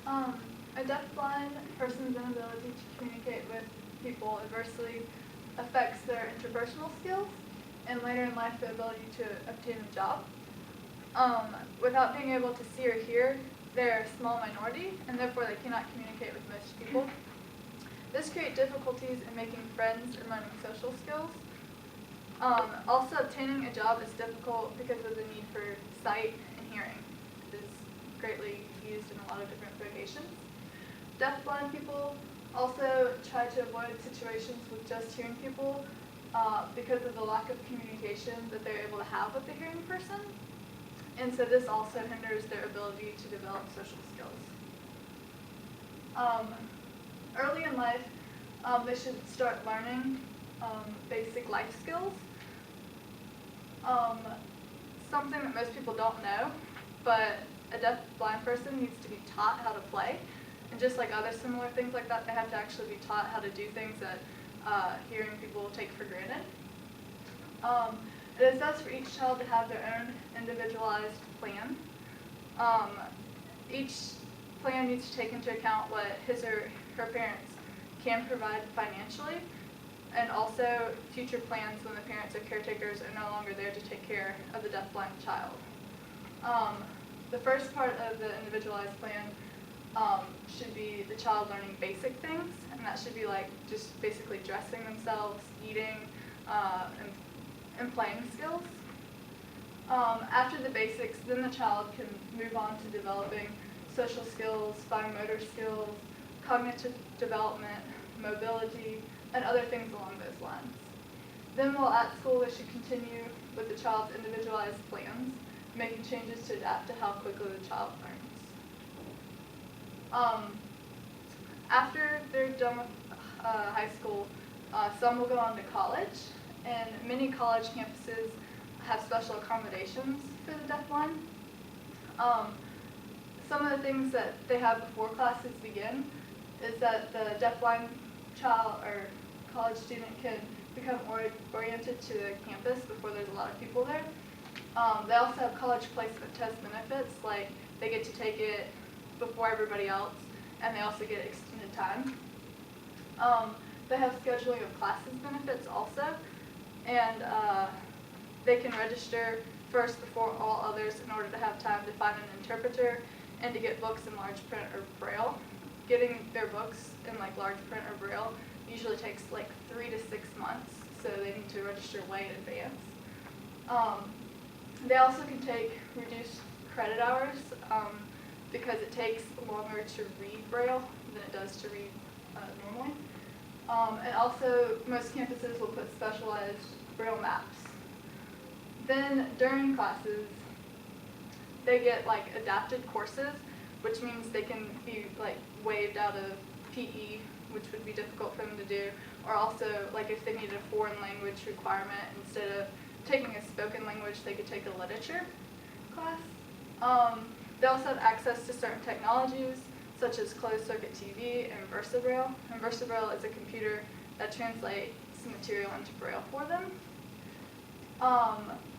Um, a deafblind person's inability to communicate with people adversely affects their interpersonal skills and later in life the ability to obtain a job. Without being able to see or hear, they're a small minority and therefore they cannot communicate with most people. This creates difficulties in making friends and learning social skills. Also, obtaining a job is difficult because of the need for sight and hearing. It is greatly used in a lot of different vocations. Deafblind people also try to avoid situations with just hearing people because of the lack of communication that they're able to have with the hearing person. And so this also hinders their ability to develop social skills. Early in life, they should start learning basic life skills. Something that most people don't know, but a deaf-blind person needs to be taught how to play. And just like other similar things like that, they have to actually be taught how to do things that hearing people take for granted. It is best for each child to have their own individualized plan. Each plan needs to take into account what his or her parents can provide financially, and also future plans when the parents or caretakers are no longer there to take care of the deafblind child. The first part of the individualized plan should be the child learning basic things, and that should be like just basically dressing themselves, eating, and playing skills. After the basics, then the child can move on to developing social skills, fine motor skills, cognitive development, mobility, and other things along those lines. Then while at school, they should continue with the child's individualized plans, making changes to adapt to how quickly the child learns. After they're done with high school, some will go on to college, and many college campuses have special accommodations for the deafblind. Some of the things that they have before classes begin is that the deafblind child or college student can become oriented to the campus before there's a lot of people there. They also have college placement test benefits, like they get to take it before everybody else, and they also get extended time. They have scheduling of classes benefits also, and they can register first before all others in order to have time to find an interpreter and to get books in large print or braille. Getting their books in like large print or braille usually takes like 3 to 6 months, so they need to register way in advance. They also can take reduced credit hours because it takes longer to read braille than it does to read normally. And also, most campuses will put specialized braille maps. Then during classes, they get like adapted courses, which means they can be like waived out of PE, which would be difficult for them to do, or also like if they needed a foreign language requirement, instead of taking a spoken language, they could take a literature class. They also have access to certain technologies, such as closed circuit TV and VersaBraille. And VersaBraille is a computer that translates material into braille for them.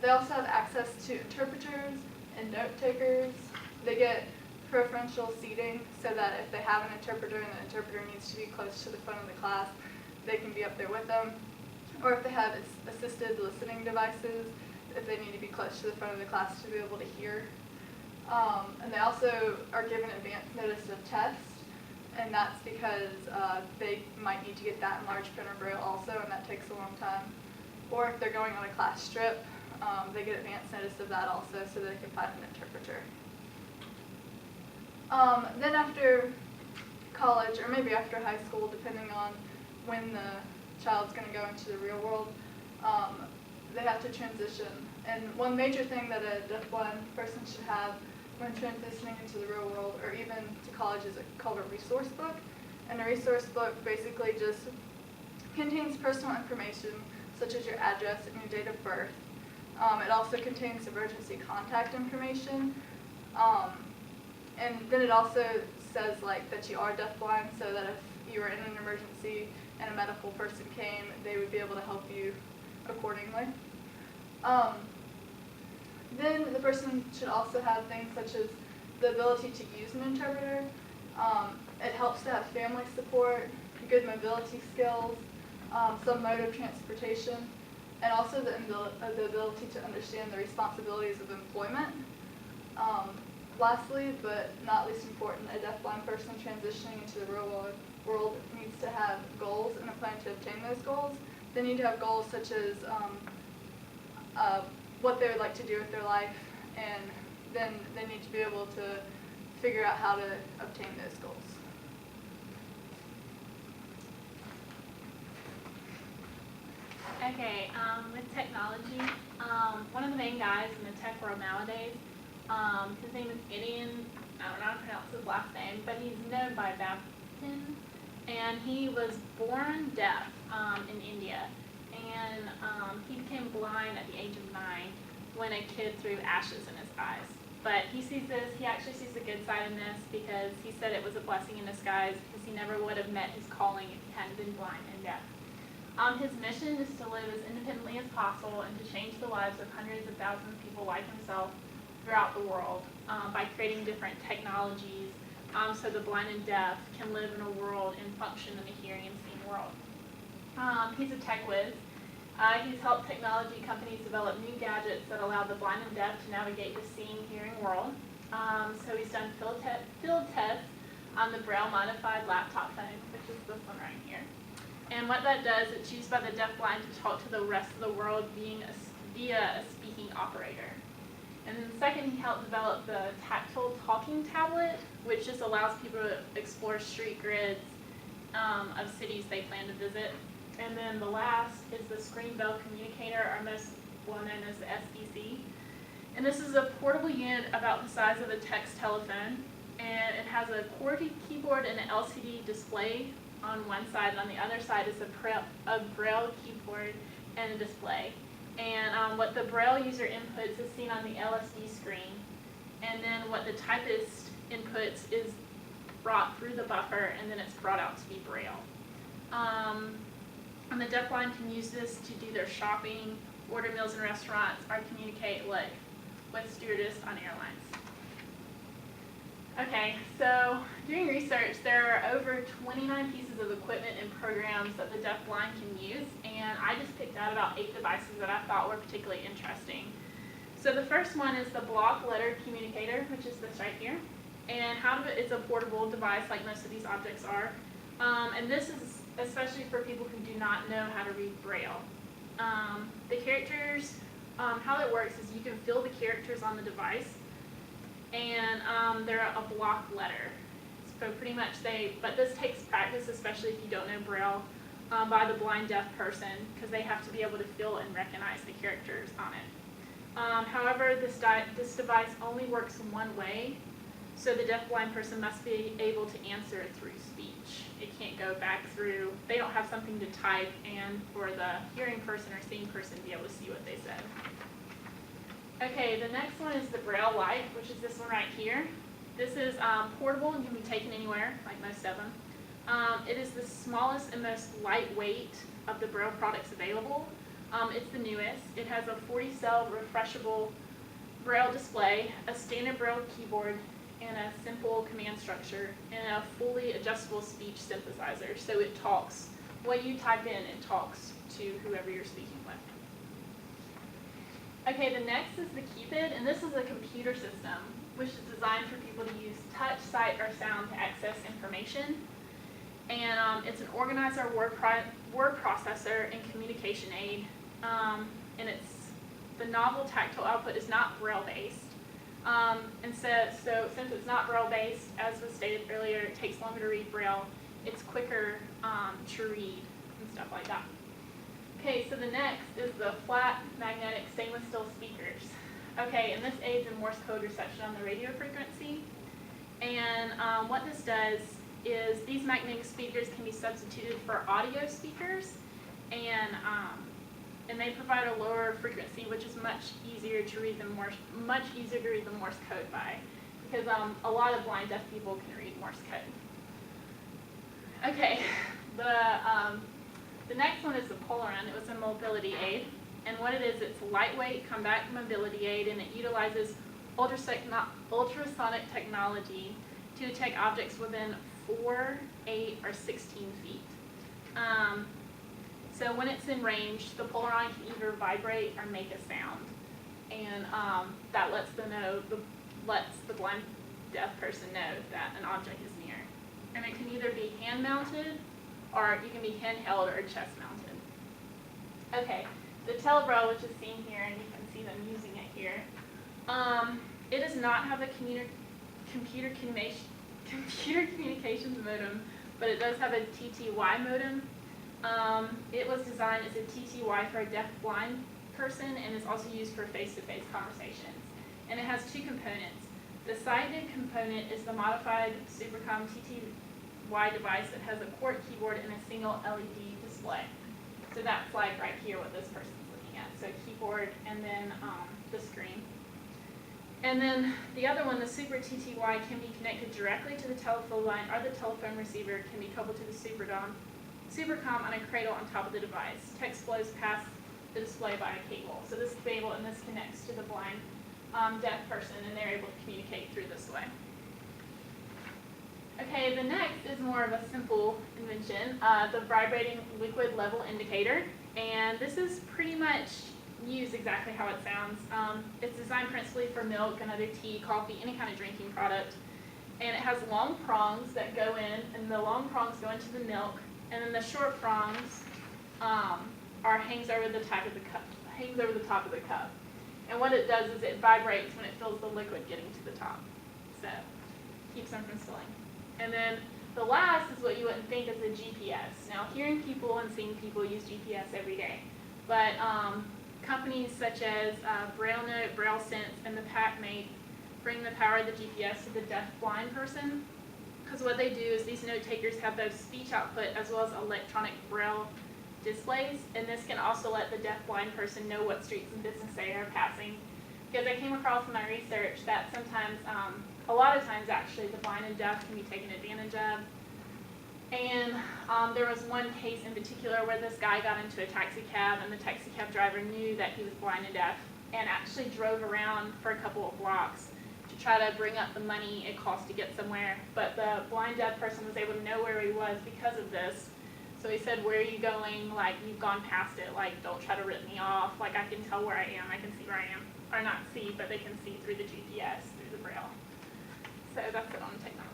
They also have access to interpreters and note takers. They get preferential seating so that if they have an interpreter and the interpreter needs to be close to the front of the class, they can be up there with them. Or if they have assisted listening devices, if they need to be close to the front of the class to be able to hear. And they also are given advance notice of test, and that's because they might need to get that in large print or braille also, and that takes a long time. Or if they're going on a class trip, they get advance notice of that also so they can find an interpreter. Then after college, or maybe after high school, depending on when the child's going to go into the real world, they have to transition. And one major thing that a deafblind person should have when transitioning into the real world, or even to college, is called a resource book. And a resource book basically just contains personal information, such as your address and your date of birth. It also contains emergency contact information. And then it also says like that you are deafblind, so that if you were in an emergency and a medical person came, they would be able to help you accordingly. Then the person should also have things such as the ability to use an interpreter. It helps to have family support, good mobility skills, some mode of transportation, and also the ability to understand the responsibilities of employment. Lastly, but not least important, a deafblind person transitioning into the real world needs to have goals and a plan to obtain those goals. They need to have goals such as what they would like to do with their life, and then they need to be able to figure out how to obtain those goals. Okay, with technology, one of the main guys in the tech world nowadays, his name is Gideon, I don't know how to pronounce his last name, but he's known by Babton, and he was born deaf in India, and he became blind at the age of 9 when a kid threw ashes in his eyes. But he actually sees the good side in this because he said it was a blessing in disguise because he never would have met his calling if he hadn't been blind and deaf. His mission is to live as independently as possible and to change the lives of hundreds of thousands of people like himself throughout the world by creating different technologies so the blind and deaf can live in a world and function in a hearing and seeing world. He's a tech whiz. He's helped technology companies develop new gadgets that allow the blind and deaf to navigate the seeing, hearing world. So he's done field tests on the Braille modified laptop phone, which is this one right here. And what that does, it's used by the deafblind to talk to the rest of the world via a speaking operator. And then second, he helped develop the tactile talking tablet, which just allows people to explore street grids of cities they plan to visit. And then the last is the Screen Bell Communicator, or most well known as the SBC. And this is a portable unit about the size of a text telephone, and it has a QWERTY keyboard and an LCD display on one side, and on the other side is a Braille keyboard and a display. And what the Braille user inputs is seen on the LCD screen, and then what the typist inputs is brought through the buffer, and then it's brought out to be Braille. And the deafblind can use this to do their shopping, order meals in restaurants, or communicate with stewardess on airlines. Okay, so doing research, there are over 29 pieces of equipment and programs that the deafblind can use, and I just picked out about 8 devices that I thought were particularly interesting. So the first one is the block letter communicator, which is this right here, and it's a portable device like most of these objects are, and this is especially for people who do not know how to read Braille. The characters, how it works is you can fill the characters on the device, and they're a block letter. So pretty much but this takes practice, especially if you don't know Braille, by the blind deaf person, because they have to be able to feel and recognize the characters on it. However, this device only works one way, so the deafblind person must be able to answer it through speech. It can't go back through, they don't have something to type, and for the hearing person or seeing person to be able to see what they said. Okay, the next one is the Braille Light, which is this one right here. This is portable and can be taken anywhere, like most of them. It is the smallest and most lightweight of the Braille products available. It's the newest. It has a 40-cell refreshable Braille display, a standard Braille keyboard, and a simple command structure, and a fully adjustable speech synthesizer. So it talks, what you type in, it talks to whoever you're speaking with. Okay, the next is the Cupid, and this is a computer system which is designed for people to use touch, sight, or sound to access information. And it's an organizer, word processor, and communication aid. And the novel tactile output is not Braille-based. And so since it's not Braille-based, as was stated earlier, it takes longer to read Braille. It's quicker to read and stuff like that. Okay, so the next is the flat magnetic stainless steel speakers. Okay, and this aids in Morse code reception on the radio frequency. And what this does is these magnetic speakers can be substituted for audio speakers, and they provide a lower frequency, which is much easier to read the Morse code by, because a lot of blind deaf people can read Morse code. Okay, the next one is the Polaron. It was a mobility aid, and what it is, it's a lightweight, compact mobility aid, and it utilizes ultrasonic technology, to detect objects within 4, 8, or 16 feet. So when it's in range, the Polaron can either vibrate or make a sound, and that lets the blind deaf person know that an object is near. And it can either be hand mounted, or you can be handheld or chest mounted. Okay, the Telebraille, which is seen here, and you can see them using it here. It does not have a computer communications modem, but it does have a TTY modem. It was designed as a TTY for a deaf-blind person, and is also used for face-to-face conversations. And it has two components. The sighted component is the modified Supercom TTY device that has a QWERTY keyboard and a single LED display. So that's like right here what this person's looking at. So keyboard and then the screen. And then the other one, the Super TTY, can be connected directly to the telephone line, or the telephone receiver can be coupled to the Supercom on a cradle on top of the device. Text flows past the display by a cable. So this cable and this connects to the blind deaf person, and they're able to communicate through this way. Okay, the next is more of a simple invention, the vibrating liquid level indicator. And this is pretty much used exactly how it sounds. It's designed principally for milk and other tea, coffee, any kind of drinking product. And it has long prongs that go in, and the long prongs go into the milk, and then the short prongs hangs over the top of the cup. And what it does is it vibrates when it feels the liquid getting to the top. So keeps them from spilling. And then the last is what you wouldn't think is a GPS. Now, hearing people and seeing people use GPS every day, but companies such as BrailleNote, BrailleSense, and the PackMate bring the power of the GPS to the deaf-blind person. Because what they do is these note takers have both speech output as well as electronic braille displays, and this can also let the deaf-blind person know what streets and business they are passing. Because I came across in my research that sometimes, a lot of times actually, the blind and deaf can be taken advantage of. And there was one case in particular where this guy got into a taxi cab, and the taxi cab driver knew that he was blind and deaf, and actually drove around for a couple of blocks to try to bring up the money it cost to get somewhere. But the blind deaf person was able to know where he was because of this. So he said, "Where are you going? Like, you've gone past it. Like, don't try to rip me off. Like, I can tell where I am. I can see where I am." Or not see, but they can see through the GPS, through the braille. So that's it on technology.